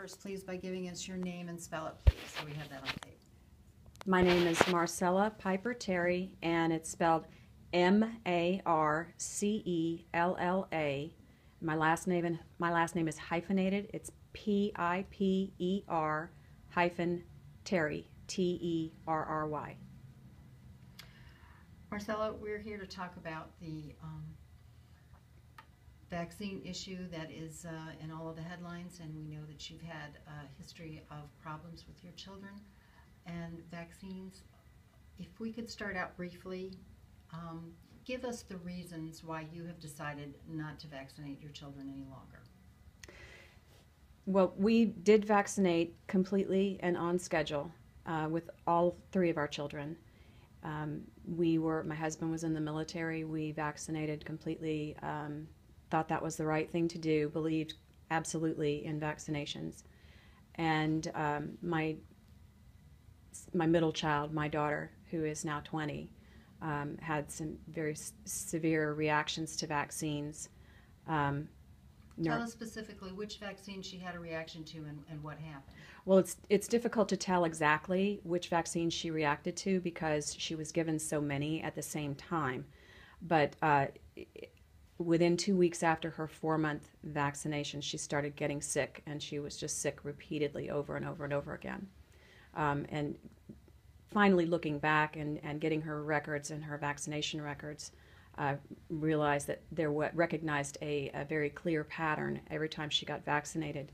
First, please, by giving us your name and spell it, please, so we have that on tape. My name is Marcella Piper-Terry, and it's spelled M-A-R-C-E-L-L-A. My last name is hyphenated. It's P-I-P-E-R hyphen Terry, T-E-R-R-Y. Marcella, we're here to talk about the vaccine issue that is in all of the headlines, and we know that you've had a history of problems with your children and vaccines. If we could start out briefly, give us the reasons why you have decided not to vaccinate your children any longer. Well, we did vaccinate completely and on schedule with all three of our children. My husband was in the military. We vaccinated completely, thought that was the right thing to do, believed absolutely in vaccinations. And my middle child, my daughter, who is now 20, had some very severe reactions to vaccines. Tell us specifically which vaccine she had a reaction to and what happened. Well, it's difficult to tell exactly which vaccine she reacted to because she was given so many at the same time. But within 2 weeks after her 4-month vaccination, she started getting sick, and she was just sick repeatedly over and over and over again. And finally, looking back and getting her records and her vaccination records, realized that recognized a very clear pattern. Every time she got vaccinated,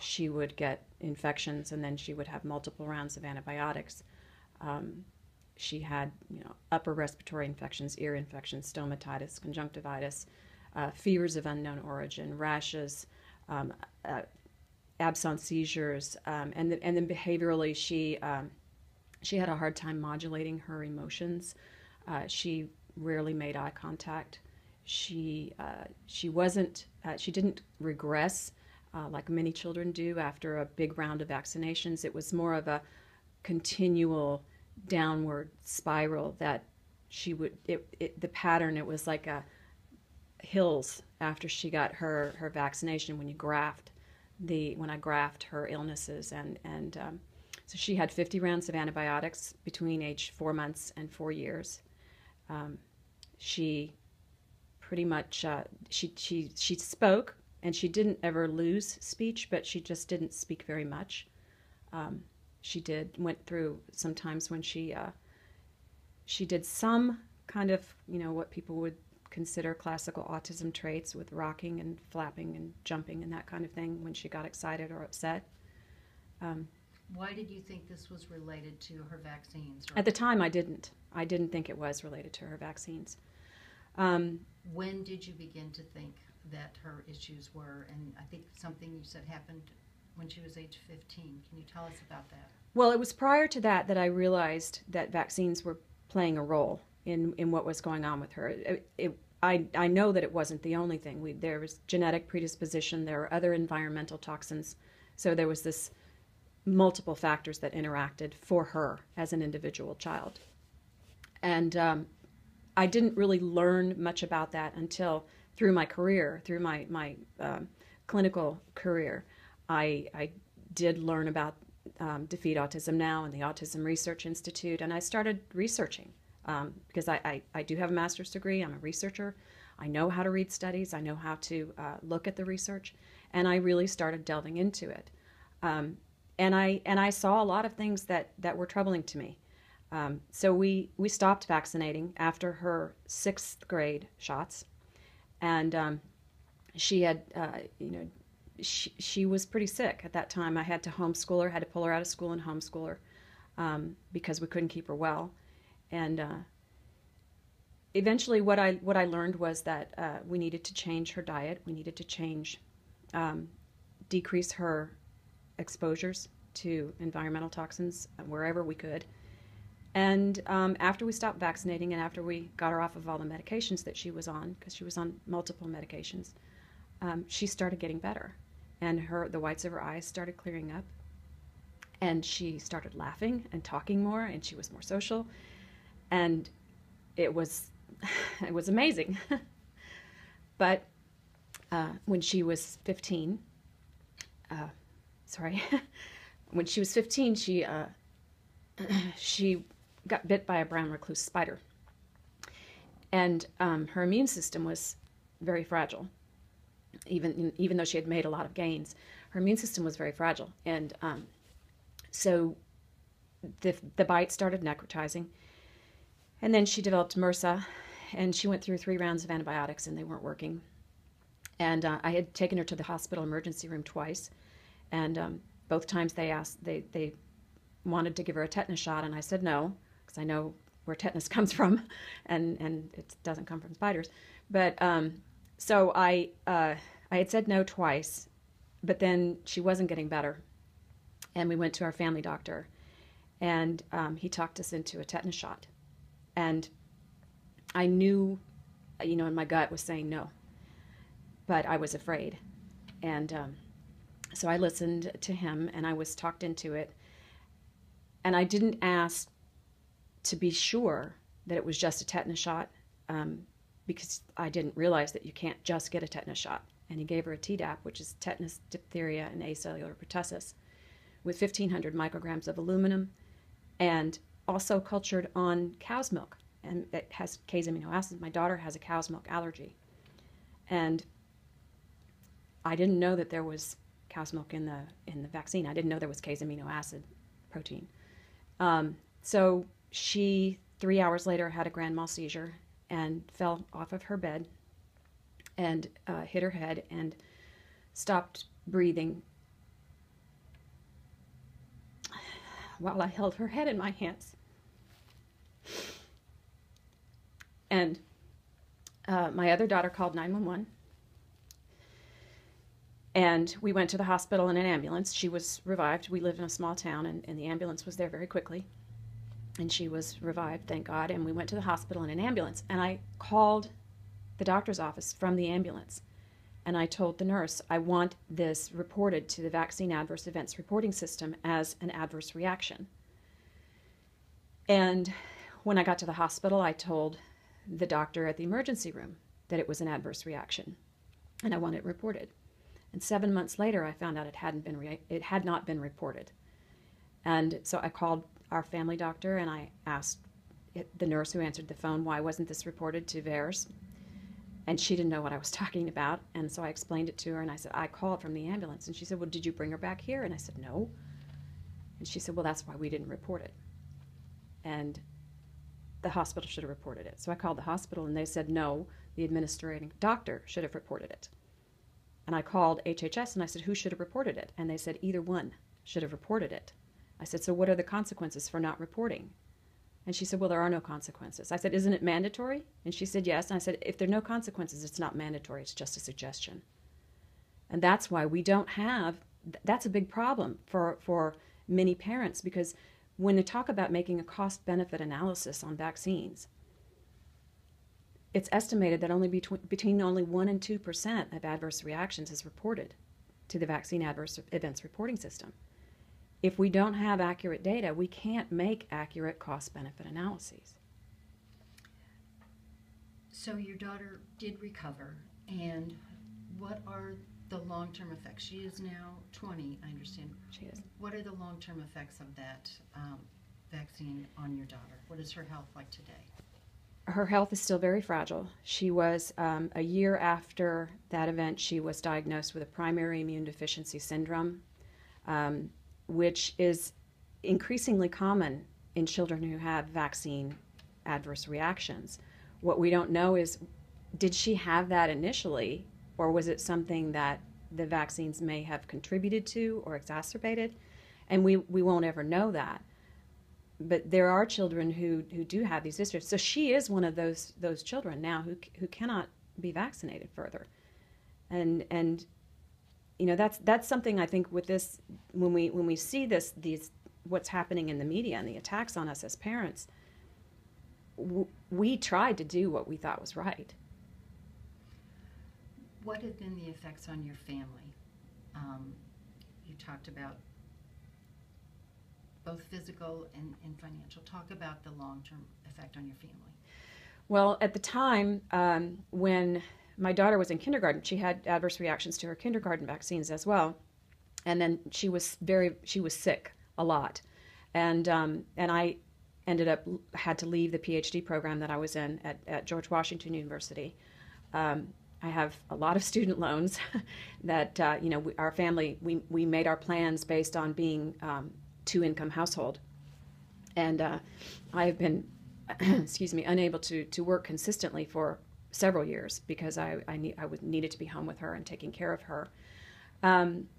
she would get infections, and then she would have multiple rounds of antibiotics. She had, upper respiratory infections, ear infections, stomatitis, conjunctivitis, fevers of unknown origin, rashes, absence seizures, and then behaviorally, she had a hard time modulating her emotions. She rarely made eye contact. She didn't regress like many children do after a big round of vaccinations. It was more of a continual downward spiral that the pattern, it was like hills after she got her vaccination when I graphed her illnesses, and so she had 50 rounds of antibiotics between age 4 months and 4 years. She pretty much she spoke, and she didn't ever lose speech, but she just didn't speak very much. She went through sometimes when she did some kind of, what people would consider classical autism traits with rocking and flapping and jumping and that kind of thing when she got excited or upset. Why did you think this was related to her vaccines? At the time, I didn't think it was related to her vaccines. When did you begin to think that her issues were, and I think something you said happened when she was age 15. Can you tell us about that? Well, it was prior to that I realized that vaccines were playing a role in what was going on with her. I know that it wasn't the only thing. There was genetic predisposition, there were other environmental toxins, so there was this multiple factors that interacted for her as an individual child. And I didn't really learn much about that until through my career, through my clinical career. I did learn about Defeat Autism Now and the Autism Research Institute, and I started researching because I do have a master's degree. I'm a researcher. I know how to read studies. I know how to look at the research, and I really started delving into it. And I saw a lot of things that were troubling to me. So we stopped vaccinating after her 6th grade shots, and she had, she was pretty sick at that time. I had to homeschool her, had to pull her out of school and homeschool her because we couldn't keep her well. And eventually, what I learned was that we needed to change her diet. We needed to decrease her exposures to environmental toxins wherever we could. And after we stopped vaccinating and after we got her off of all the medications that she was on, because she was on multiple medications, she started getting better. And the whites of her eyes started clearing up. And she started laughing and talking more, and she was more social. And it was amazing. But when she was 15, sorry, when she was 15, she got bit by a brown recluse spider. And her immune system was very fragile. Even though she had made a lot of gains, her immune system was very fragile. And so the bite started necrotizing. And then she developed MRSA, and she went through 3 rounds of antibiotics, and they weren't working. And I had taken her to the hospital emergency room twice. And both times they wanted to give her a tetanus shot, and I said no, because I know where tetanus comes from, and it doesn't come from spiders. But so I had said no twice, but then she wasn't getting better, and we went to our family doctor, and he talked us into a tetanus shot, and I knew, and my gut was saying no, but I was afraid, and so I listened to him, and I was talked into it, and I didn't ask to be sure that it was just a tetanus shot, because I didn't realize that you can't just get a tetanus shot. And he gave her a Tdap, which is tetanus, diphtheria, and acellular pertussis, with 1,500 micrograms of aluminum, and also cultured on cow's milk. And it has caseamino acids. My daughter has a cow's milk allergy. And I didn't know that there was cow's milk in the vaccine. I didn't know there was caseamino acid protein. So she, 3 hours later, had a grand mal seizure and fell off of her bed and hit her head and stopped breathing while I held her head in my hands. And my other daughter called 911. And we went to the hospital in an ambulance. She was revived. We lived in a small town, and the ambulance was there very quickly. And she was revived, thank God. And we went to the hospital in an ambulance. And I called the doctor's office from the ambulance. And I told the nurse, I want this reported to the Vaccine Adverse Events Reporting System as an adverse reaction. And when I got to the hospital, I told the doctor at the emergency room that it was an adverse reaction. And I want it reported. And 7 months later, I found out it had not been reported. And so I called our family doctor, and I asked the nurse who answered the phone, why wasn't this reported to VAERS? And she didn't know what I was talking about. And so I explained it to her, and I said, I called from the ambulance. And she said, well, did you bring her back here? And I said, no. And she said, well, that's why we didn't report it. And the hospital should have reported it. So I called the hospital, and they said, no, the administrating doctor should have reported it. And I called HHS, and I said, who should have reported it? And they said, either one should have reported it. I said, so what are the consequences for not reporting? And she said, well, there are no consequences. I said, isn't it mandatory? And she said, yes. And I said, if there are no consequences, it's not mandatory. It's just a suggestion. And that's why we don't have, that's a big problem for many parents, because when they talk about making a cost-benefit analysis on vaccines, it's estimated that only between only 1% and 2% of adverse reactions is reported to the Vaccine Adverse Events Reporting System. If we don't have accurate data, we can't make accurate cost-benefit analyses. So your daughter did recover, and what are the long-term effects? She is now 20, I understand. She is. What are the long-term effects of that vaccine on your daughter? What is her health like today? Her health is still very fragile. She was, a year after that event, she was diagnosed with a primary immune deficiency syndrome, which is increasingly common in children who have vaccine adverse reactions. What we don't know is, did she have that initially, or was it something that the vaccines may have contributed to or exacerbated? And we won't ever know that. But there are children who do have these issues. So she is one of those children now who cannot be vaccinated further. And you know, that's something I think with this, when we see these what's happening in the media and the attacks on us as parents, we tried to do what we thought was right. What have been the effects on your family? You talked about both physical and financial. Talk about the long-term effect on your family. Well, at the time when my daughter was in kindergarten, she had adverse reactions to her kindergarten vaccines as well. and then she was sick a lot, and I ended up had to leave the PhD program that I was in at George Washington University. I have a lot of student loans that our family we made our plans based on being two-income household, and I have been excuse me, unable to work consistently for several years because I needed to be home with her and taking care of her.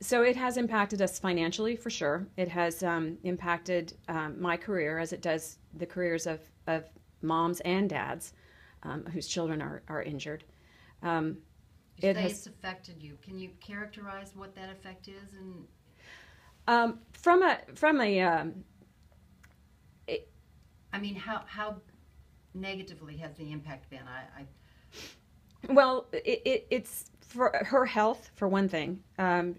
So it has impacted us financially, for sure. It has impacted my career, as it does the careers of moms and dads whose children are injured. You say it's affected you. Can you characterize what that effect is? And I mean, how negatively has the impact been? Well, it's for her health, for one thing.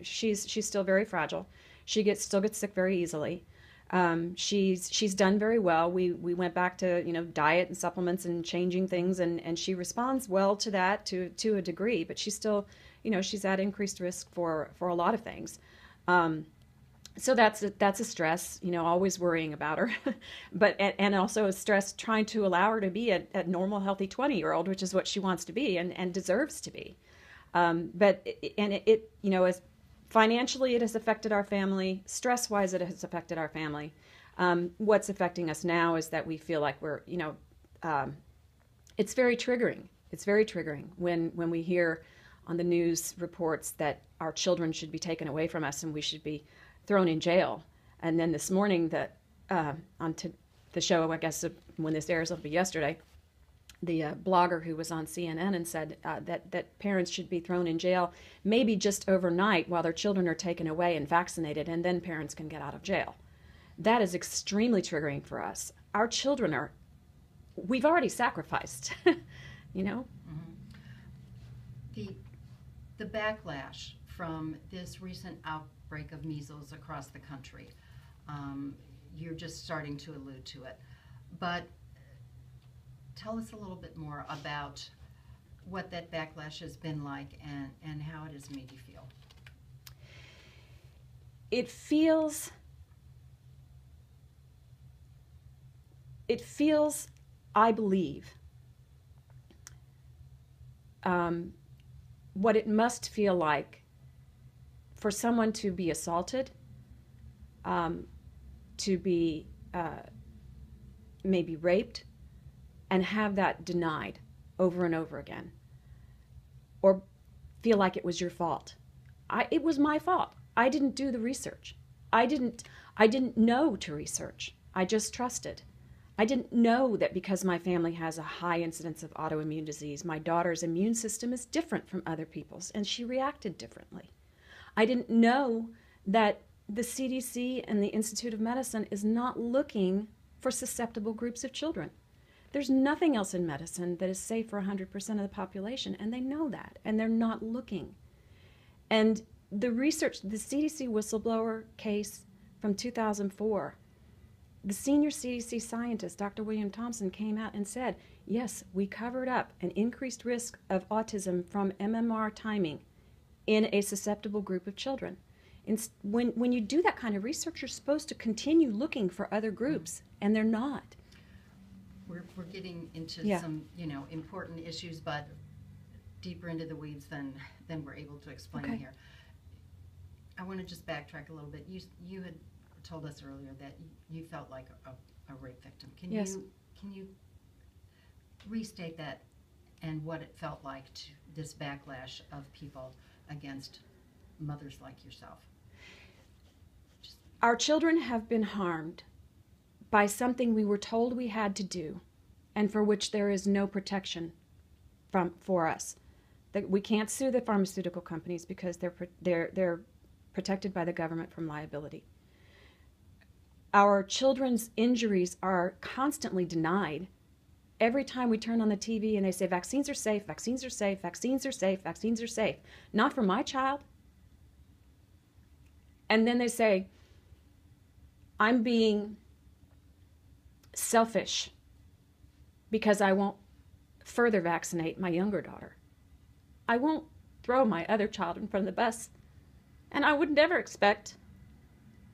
She's still very fragile. She still gets sick very easily. She's done very well. We went back to diet and supplements and changing things, and she responds well to that to a degree. But she's still she's at increased risk for a lot of things. So that's a stress, always worrying about her, and also a stress trying to allow her to be a normal, healthy 20-year-old, which is what she wants to be and deserves to be. But as financially it has affected our family, stress-wise it has affected our family. What's affecting us now is that we feel like we're, it's very triggering. It's very triggering when we hear on the news reports that our children should be taken away from us and we should be thrown in jail. And then this morning that on the show, I guess when this airs, it'll be yesterday, the blogger who was on CNN and said that parents should be thrown in jail maybe just overnight while their children are taken away and vaccinated, and then parents can get out of jail. That is extremely triggering for us. Our children we've already sacrificed, Mm-hmm. The backlash from this recent outbreak of measles across the country, you're just starting to allude to it, but tell us a little bit more about what that backlash has been like and how it has made you feel. It feels, I believe, what it must feel like for someone to be assaulted, to be maybe raped, and have that denied over and over again, or feel like it was your fault. It was my fault. I didn't do the research. I didn't know to research. I just trusted. I didn't know that because my family has a high incidence of autoimmune disease, my daughter's immune system is different from other people's, and she reacted differently. I didn't know that the CDC and the Institute of Medicine is not looking for susceptible groups of children. There's nothing else in medicine that is safe for 100% of the population, and they know that, and they're not looking. And the research, the CDC whistleblower case from 2004, the senior CDC scientist, Dr. William Thompson, came out and said, yes, we covered up an increased risk of autism from MMR timing in a susceptible group of children. And when you do that kind of research, you're supposed to continue looking for other groups, and they're not. We're getting into some important issues, but deeper into the weeds than we're able to explain here. I want to just backtrack a little bit. You had told us earlier that you felt like a rape victim. Can you restate that and what it felt like to this backlash of people against mothers like yourself? Our children have been harmed by something we were told we had to do, and for which there is no protection for us. That we can't sue the pharmaceutical companies because they're protected by the government from liability. Our children's injuries are constantly denied. Every time we turn on the TV and they say vaccines are safe, vaccines are safe, vaccines are safe, vaccines are safe. Not for my child. And then they say, I'm being selfish because I won't further vaccinate my younger daughter. I won't throw my other child in front of the bus And I would never expect